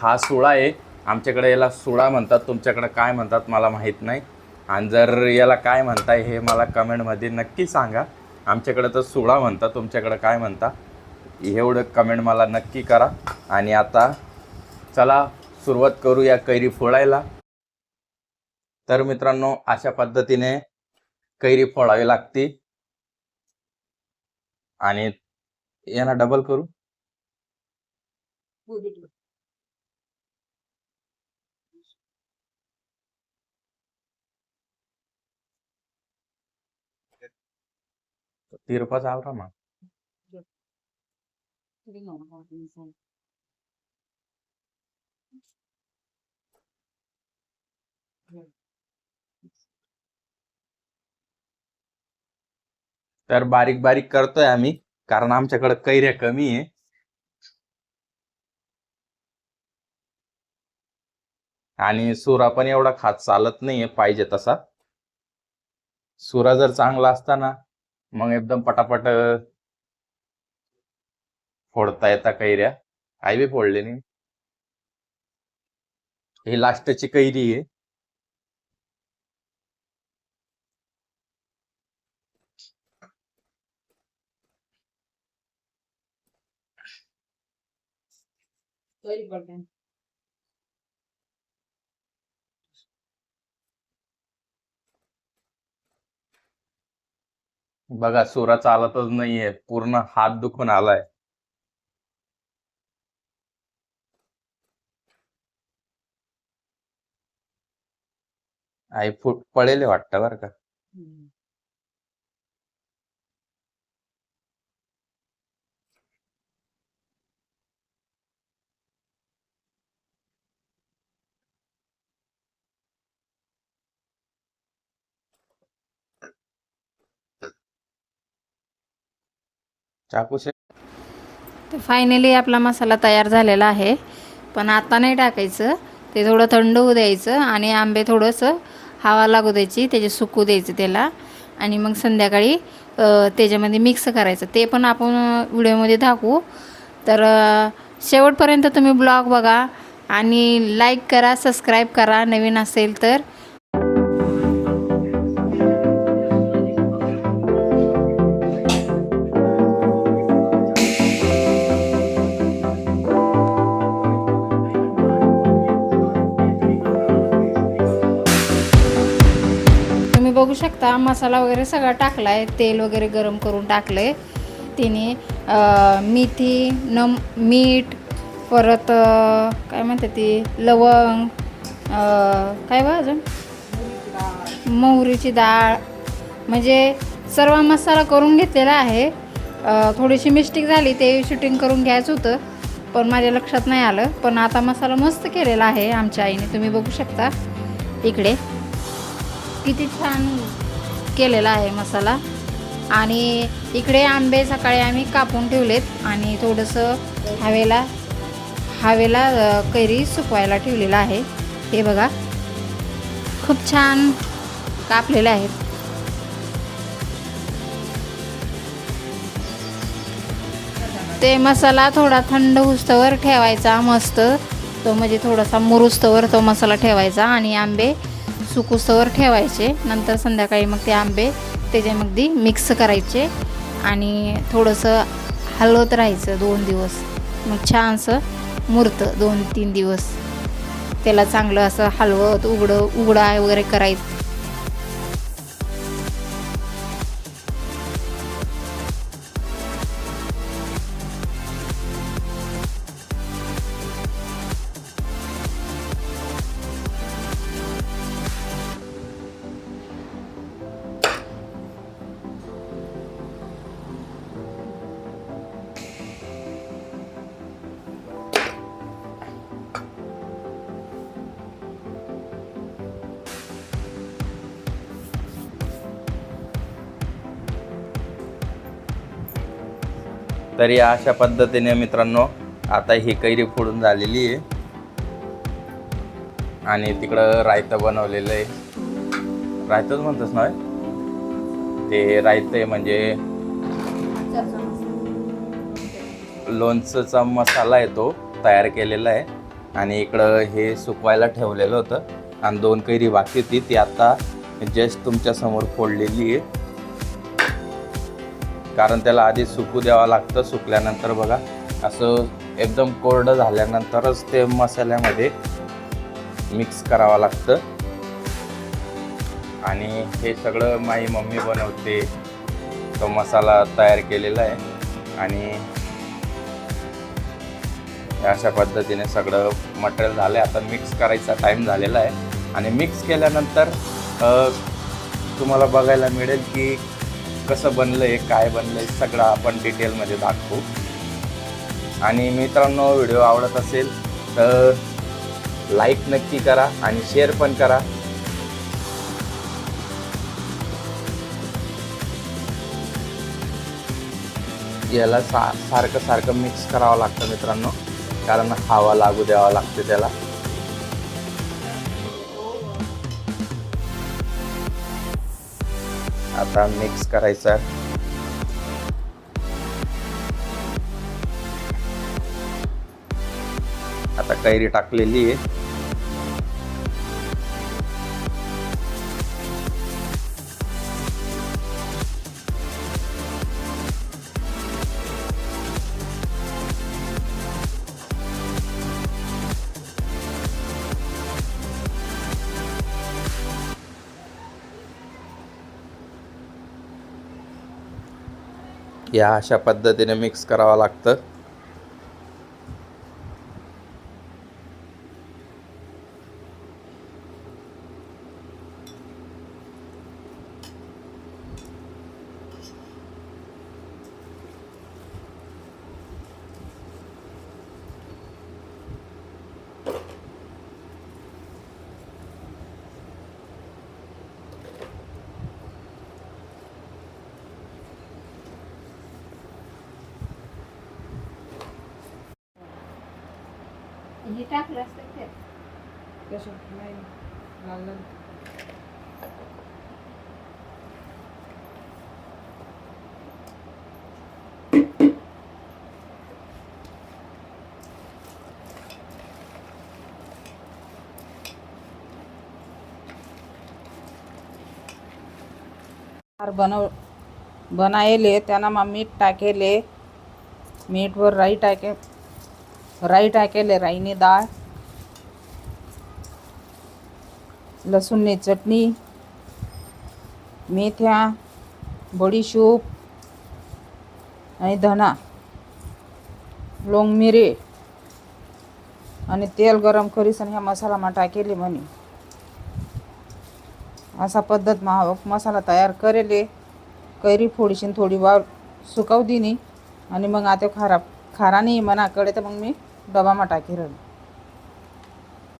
हा सुळा आहे. आमच्याकडे याला सुळा म्हणतात, तुमच्याकडे काय म्हणतात मला माहीत नाही. आणि जर याला काय म्हणताय हे मला कमेंटमध्ये नक्की सांगा. आमच्याकडे तर सुळा म्हणतात, तुमच्याकडे काय म्हणता एवढं कमेंट मला नक्की करा. आणि आता चला सुरुवात करू या कैरी फोडायला. तर मित्रांनो, अशा पद्धतीने कैरी फोडावी लागते. आणि यांना डबल करू. तिरपा चाल रहा मग. तर बारीक बारीक करतोय आम्ही, कारण आमच्याकडे कैऱ्या कमी आहे. आणि सुरा पण एवढा खात चालत नाहीये पाहिजे तसा. सुरा जर चांगला असता ना मग एकदम पटापट फोडता येता कैऱ्या. आई बी फोडले नाही. ही लास्टची कैरी आहे. बघा सुरा चालतच नाहीये, पूर्ण हात दुखून आलाय. आई फुट पडेल वाटतं बरं का. चाकू से तर फायनली आपला मसाला तयार झालेला आहे. पण आता नाही टाकायचं, ते थोडं थंड होऊ द्यायचं आणि आंबे थोडंसं हवा लागू द्यायची, त्याचे सुकू द्यायचं त्याला. आणि मग संध्याकाळी त्याच्यामध्ये मिक्स करायचं. ते पण आपण व्हिडिओमध्ये दाखवू. तर शेवटपर्यंत तुम्ही ब्लॉग बघा आणि लाईक करा, सबस्क्राईब करा नवीन असेल तर. बघू शकता मसाला वगैरे सगळा टाकलाय, तेल वगैरे गरम करून टाकलंय तिने. मेथी मीठ, परत काय म्हणते ती लवंग, काय बा अजून मोहरीची डाळ, म्हणजे सर्व मसाला करून घेतलेला आहे. थोडीशी मिस्टेक झाली, ते शूटिंग करून घ्यायचं होतं पण माझ्या लक्षात नाही आलं. पण आता मसाला मस्त केलेला आहे आमच्या आईने, तुम्ही बघू शकता इकडे किती छान केलेला आहे मसाला. आणि इकडे आंबे सकाळी आम्ही कापून ठेवलेत आणि थोडंसं हवेला कैरी सुकवायला ठेवलेला आहे. हे बघा खूप छान कापलेले आहेत. ते मसाला थोडा थंड होस्तवर ठेवायचा मस्त, तो म्हणजे थोडासा मुरुस्तवर तो मसाला ठेवायचा आणि आंबे सुकूस्तवर ठेवायचे. नंतर संध्याकाळी मग ते आंबे त्याच्यामध्ये मिक्स करायचे आणि थोडंसं हलवत राहायचं 2 दिवस. मग छानसं मुरतं 2-3 दिवस. त्याला चांगलं असं हलवत उघडा वगैरे करायचं. तरी अशा पद्धतीने मित्रांनो आता ही कैरी फोडून झालेली आहे. आणि तिकडं रायतं बनवलेलं आहे. रायतंच म्हणतस ना ते रायतं म्हणजे लोणचंचा मसाला आहे तो तयार केलेला आहे. आणि इकडं हे सुकवायला ठेवलेलं होतं आणि 2 कैरी बाकी होती, ती आता जस्ट तुमच्यासमोर फोडलेली आहे. कारण त्याला आधी सुकू द्यावं लागतं. सुकल्यानंतर बघा असं एकदम कोरडं झाल्यानंतरच ते मसाल्यामध्ये मिक्स करावं लागतं. आणि हे सगळं माझी मम्मी बनवते. तो मसाला तयार केलेला आहे आणि अशा पद्धतीने सगळं मटेरियल झालं आहे. आता मिक्स करायचा टाईम झालेला आहे आणि मिक्स केल्यानंतर तुम्हाला बघायला मिळेल की कसं बनलं आहे, काय बनलं आहे, सगळं आपण डिटेलमध्ये दाखवू. आणि मित्रांनो, व्हिडिओ आवडत असेल तर लाईक नक्की करा आणि शेअर पण करा. याला सारखं मिक्स करावं लागतं मित्रांनो, कारण हवा लागू द्यावा लागते त्याला. आता मिक्स करायचं. आता कैरी टाकलेली आहे. या अशा पद्धतीने मिक्स करावं लागतं. हे टाकलं असतं त्यात. कशात नाही लागलं. बनाएले त्यांना मग मीठ टाकेले. मीठवर राई टाकेले, राईनी डाळ, लसूणनी चटणी, मेथ्या, बडीशोप आणि धना, लोंग मिरे आणि तेल गरम करीस आणि ह्या मसालामा टाकेले म्हणे. असा पद्धत मसाला तयार करेले. कैरी फोडीशीन थोडी वाळ सुकाव दिनी आणि मग आता खारा नाही मनाकडे तर मग मी डबामा टाकी राहिली.